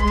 Hey,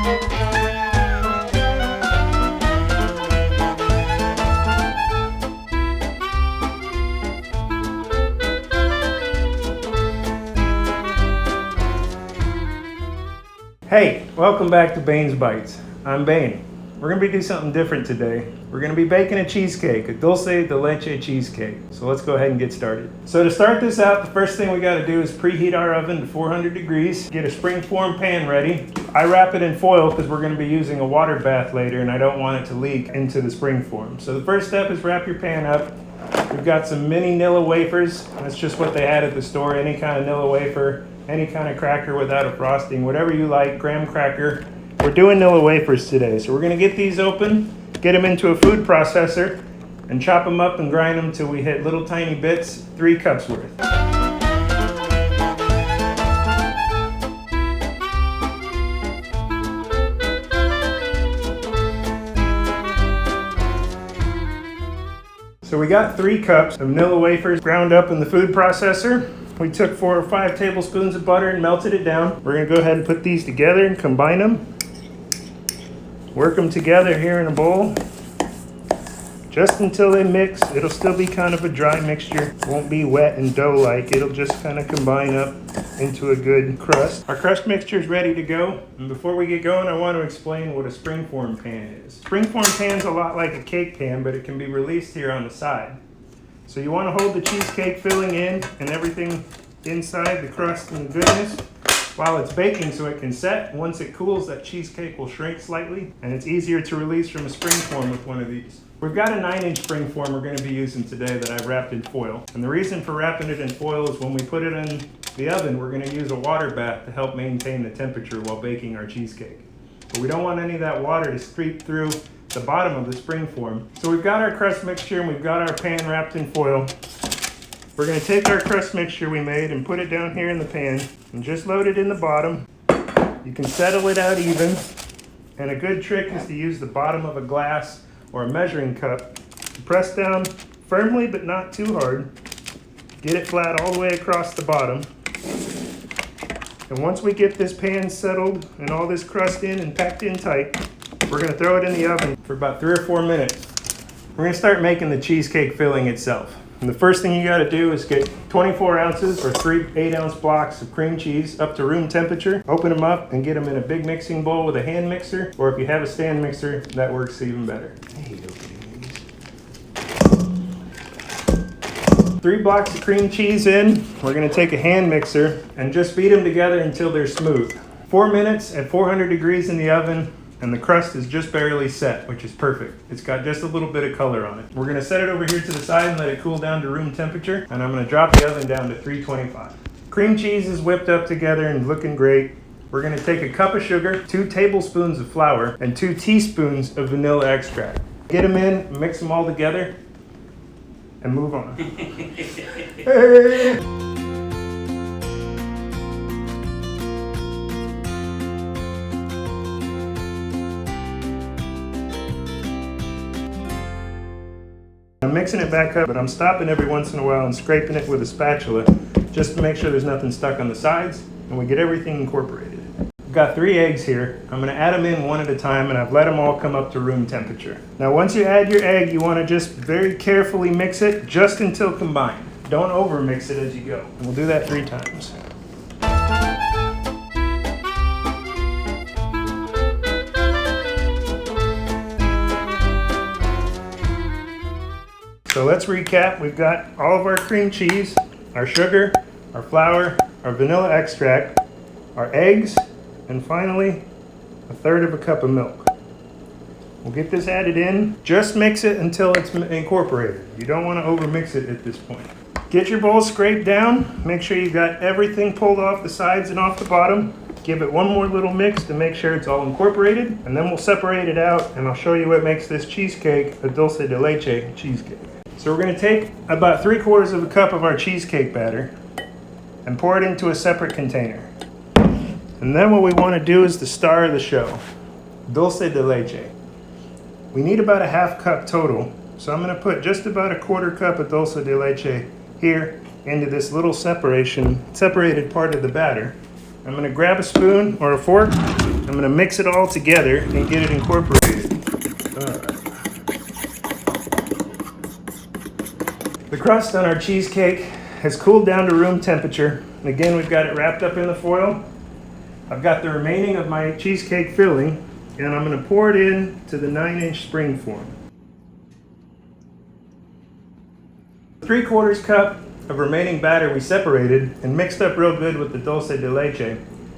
welcome back to Bane's Bites. I'm Bane. We're going to be doing something different today. We're going to be baking a cheesecake, a Dulce de Leche cheesecake. So let's go ahead and get started. So to start this out, the first thing we got to do is preheat our oven to 400 degrees. Get a springform pan ready. I wrap it in foil because we're going to be using a water bath later and I don't want it to leak into the springform. So the first step is wrap your pan up. We've got some mini Vanilla Wafers. That's just what they had at the store, any kind of Vanilla wafer. Any kind of cracker without a frosting, whatever you like, graham cracker. We're doing Vanilla Wafers today. So we're gonna get these open, get them into a food processor, and chop them up and grind them till we hit little tiny bits, 3 cups worth. So we got 3 cups of Vanilla Wafers ground up in the food processor. We took 4 or 5 tablespoons of butter and melted it down. We're gonna go ahead and put these together and combine them. Work them together here in a bowl. Just until they mix. It'll still be kind of a dry mixture. Won't be wet and dough-like. It'll just kind of combine up into a good crust. Our crust mixture is ready to go. And before we get going, I want to explain what a springform pan is. Springform pan's a lot like a cake pan, but it can be released here on the side. So you want to hold the cheesecake filling in and everything inside, the crust and the goodness, while it's baking so it can set. Once it cools, that cheesecake will shrink slightly, and it's easier to release from a springform with one of these. We've got a 9-inch springform we're going to be using today that I've wrapped in foil. And the reason for wrapping it in foil is when we put it in the oven, we're going to use a water bath to help maintain the temperature while baking our cheesecake. But we don't want any of that water to seep through the bottom of the springform. So we've got our crust mixture and we've got our pan wrapped in foil. We're going to take our crust mixture we made and put it down here in the pan and just load it in the bottom. You can settle it out even. And a good trick is to use the bottom of a glass or a measuring cup to press down firmly but not too hard. Get it flat all the way across the bottom. And once we get this pan settled and all this crust in and packed in tight, we're going to throw it in the oven for about 3 or 4 minutes. We're going to start making the cheesecake filling itself. And the first thing you got to do is get 24 ounces or 3 8-ounce blocks of cream cheese up to room temperature. Open them up and get them in a big mixing bowl with a hand mixer, or if you have a stand mixer, that works even better. 3 blocks of cream cheese in. We're going to take a hand mixer and just beat them together until they're smooth. 4 minutes at 400 degrees in the oven. And the crust is just barely set, which is perfect. It's got just a little bit of color on it. We're gonna set it over here to the side and let it cool down to room temperature. And I'm gonna drop the oven down to 325. Cream cheese is whipped up together and looking great. We're gonna take a cup of sugar, 2 tablespoons of flour, and 2 teaspoons of vanilla extract. Get them in, mix them all together, and move on. Hey! I'm mixing it back up, but I'm stopping every once in a while and scraping it with a spatula just to make sure there's nothing stuck on the sides and we get everything incorporated. I've got 3 eggs here. I'm going to add them in one at a time and I've let them all come up to room temperature. Now once you add your egg, you want to just very carefully mix it just until combined. Don't over mix it as you go. And we'll do that 3 times. So let's recap. We've got all of our cream cheese, our sugar, our flour, our vanilla extract, our eggs, and finally, 1/3 cup of milk. We'll get this added in. Just mix it until it's incorporated. You don't want to over mix it at this point. Get your bowl scraped down. Make sure you've got everything pulled off the sides and off the bottom. Give it one more little mix to make sure it's all incorporated, and then we'll separate it out and I'll show you what makes this cheesecake a Dulce de Leche cheesecake. So we're going to take about 3/4 cup of our cheesecake batter and pour it into a separate container. And then what we want to do is the star of the show, Dulce de Leche. We need about a 1/2 cup total, so I'm going to put just about 1/4 cup of Dulce de Leche here into this little separated part of the batter. I'm going to grab a spoon or a fork I'm gonna mix it all together and get it incorporated. All right. The crust on our cheesecake has cooled down to room temperature. And again, we've got it wrapped up in the foil. I've got the remaining of my cheesecake filling, and I'm gonna pour it in to the 9-inch spring form. 3/4 cup of remaining batter we separated and mixed up real good with the Dulce de Leche.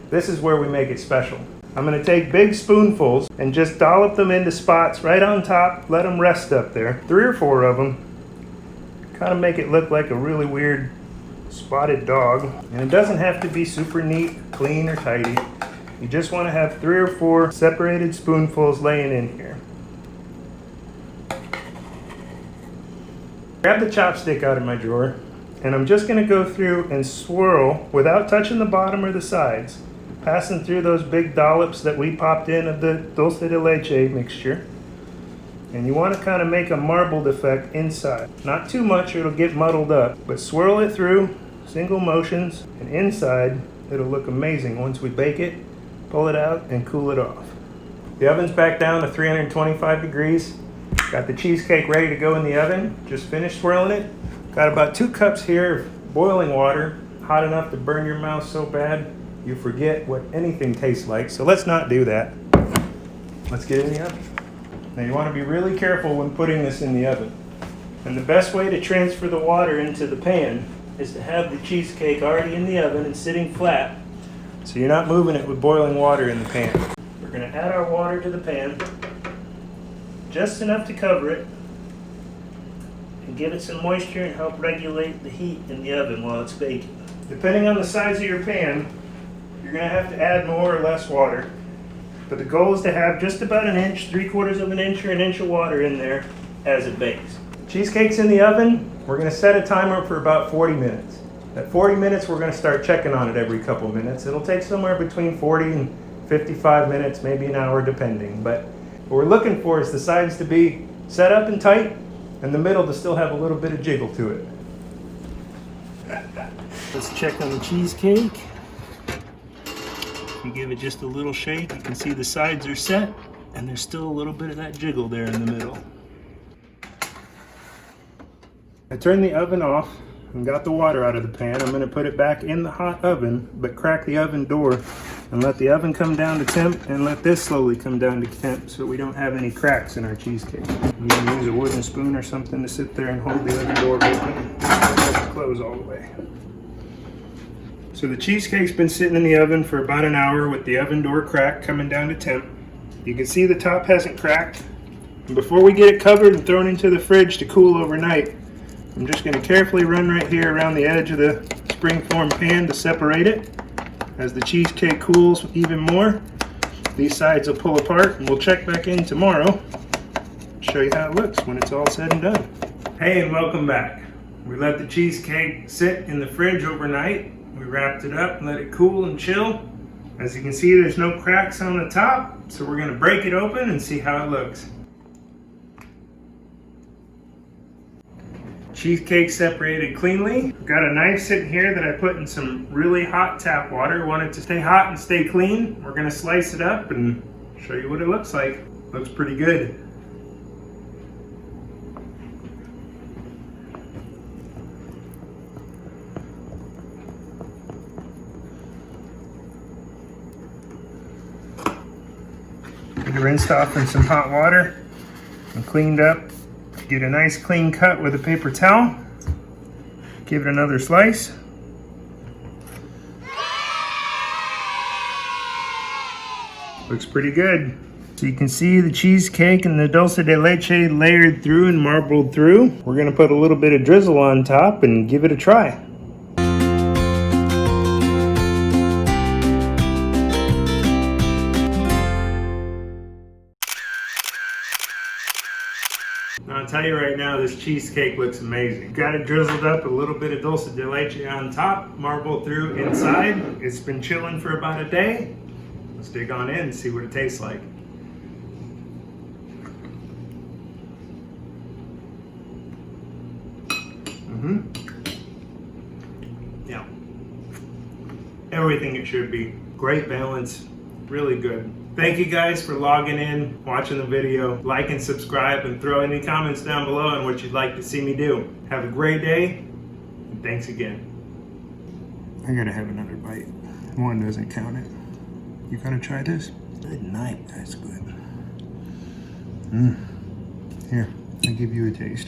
This is where we make it special. I'm gonna take big spoonfuls and just dollop them into spots right on top, let them rest up there. 3 or 4 of them. Kind of make it look like a really weird spotted dog. And it doesn't have to be super neat, clean, or tidy. You just wanna have 3 or 4 separated spoonfuls laying in here. Grab the chopstick out of my drawer, and I'm just gonna go through and swirl without touching the bottom or the sides, passing through those big dollops that we popped in of the Dulce de Leche mixture. And you wanna kinda make a marbled effect inside. Not too much or it'll get muddled up, but swirl it through, single motions, and inside it'll look amazing once we bake it, pull it out, and cool it off. The oven's back down to 325 degrees. Got the cheesecake ready to go in the oven. Just finished swirling it. Got about 2 cups here of boiling water, hot enough to burn your mouth so bad you forget what anything tastes like. So let's not do that. Let's get in the oven. Now you want to be really careful when putting this in the oven. And the best way to transfer the water into the pan is to have the cheesecake already in the oven and sitting flat, so you're not moving it with boiling water in the pan. We're going to add our water to the pan. Just enough to cover it and give it some moisture and help regulate the heat in the oven while it's baking. Depending on the size of your pan, you're going to have to add more or less water. But the goal is to have just about an inch, 3/4 of an inch, or an inch of water in there as it bakes. Cheesecake's in the oven. We're going to set a timer for about 40 minutes. At 40 minutes, we're going to start checking on it every couple minutes. It'll take somewhere between 40 and 55 minutes, maybe an hour depending. But what we're looking for is the sides to be set up and tight, and the middle to still have a little bit of jiggle to it. Let's check on the cheesecake. You give it just a little shake, you can see the sides are set, and there's still a little bit of that jiggle there in the middle. I turned the oven off and got the water out of the pan. I'm going to put it back in the hot oven, but crack the oven door and let the oven come down to temp, and let this slowly come down to temp so we don't have any cracks in our cheesecake. You can use a wooden spoon or something to sit there and hold the oven door open. Let it close all the way. So the cheesecake's been sitting in the oven for about an hour with the oven door cracked, coming down to temp. You can see the top hasn't cracked. And before we get it covered and thrown into the fridge to cool overnight, I'm just going to carefully run right here around the edge of the springform pan to separate it. As the cheesecake cools even more, these sides will pull apart, and we'll check back in tomorrow, show you how it looks when it's all said and done. Hey, and welcome back. We let the cheesecake sit in the fridge overnight. We wrapped it up and let it cool and chill. As you can see, there's no cracks on the top, so we're going to break it open and see how it looks. Cheesecake separated cleanly. I've got a knife sitting here that I put in some really hot tap water. Want it to stay hot and stay clean. We're going to slice it up and show you what it looks like. Looks pretty good. Get it rinsed off in some hot water and cleaned up. Get a nice clean cut with a paper towel. Give it another slice. Looks pretty good. So you can see the cheesecake and the Dulce de Leche layered through and marbled through. We're gonna put a little bit of drizzle on top and give it a try. I'll tell you right now, this cheesecake looks amazing. Got it drizzled up, a little bit of Dulce de Leche on top, marbled through inside. It's been chilling for about a day. Let's dig on in and see what it tastes like. Yeah. Everything it should be. Great balance, really good. Thank you guys for logging in, watching the video. Like and subscribe, and throw any comments down below on what you'd like to see me do. Have a great day, and thanks again. I gotta have another bite. One doesn't count it. You gotta try this? Good night, that's good. Here, I'll give you a taste.